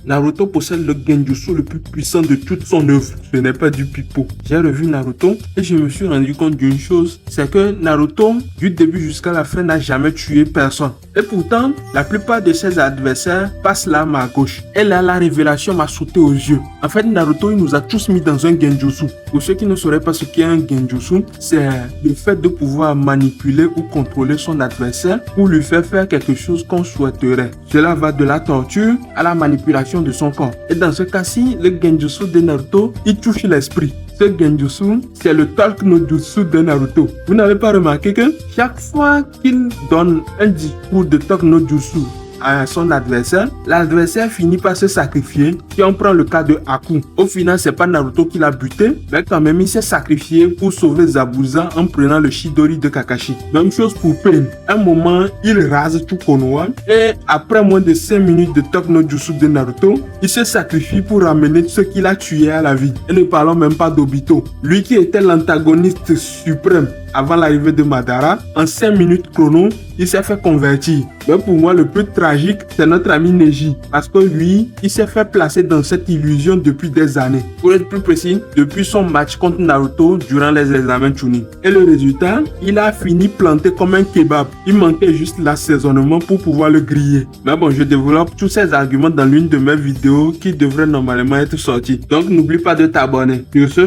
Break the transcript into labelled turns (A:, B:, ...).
A: Naruto possède le genjutsu le plus puissant de toute son œuvre. Ce n'est pas du pipeau. J'ai revu Naruto et je me suis rendu compte d'une chose, c'est que Naruto, du début jusqu'à la fin, n'a jamais tué personne. Et pourtant, la plupart de ses adversaires passent l'arme à gauche. Et là, la révélation m'a sauté aux yeux. En fait, Naruto, il nous a tous mis dans un genjutsu. Pour ceux qui ne sauraient pas ce qu'est un genjutsu, c'est le fait de pouvoir manipuler ou contrôler son adversaire pour lui faire quelque chose qu'on souhaiterait. Cela va de la torture à la manipulation de son corps. Et dans ce cas-ci, le genjutsu de Naruto, il touche l'esprit. Ce genjutsu, c'est le talk no jutsu de Naruto. Vous n'avez pas remarqué que chaque fois qu'il donne un discours de talk no jutsu à son adversaire, l'adversaire finit par se sacrifier. Si on prend le cas de Haku, au final c'est pas Naruto qui l'a buté, mais quand même il s'est sacrifié pour sauver Zabuza en prenant le Chidori de Kakashi. Même chose pour Pain. Un moment il rase tout Konoha et après moins de 5 minutes de talk no jutsu de Naruto, il se sacrifie pour ramener ceux qu'il a tués à la vie. Et ne parlons même pas d'Obito, lui qui était l'antagoniste suprême avant l'arrivée de Madara. En 5 minutes chrono, il s'est fait convertir. Mais pour moi, le plus tragique, c'est notre ami Neji. Parce que lui, il s'est fait placer dans cette illusion depuis des années. Pour être plus précis, depuis son match contre Naruto durant les examens Chunin. Et le résultat, il a fini planté comme un kebab. Il manquait juste l'assaisonnement pour pouvoir le griller. Mais bon, je développe tous ces arguments dans l'une de mes vidéos qui devrait normalement être sortie. Donc n'oublie pas de t'abonner. Sur ce,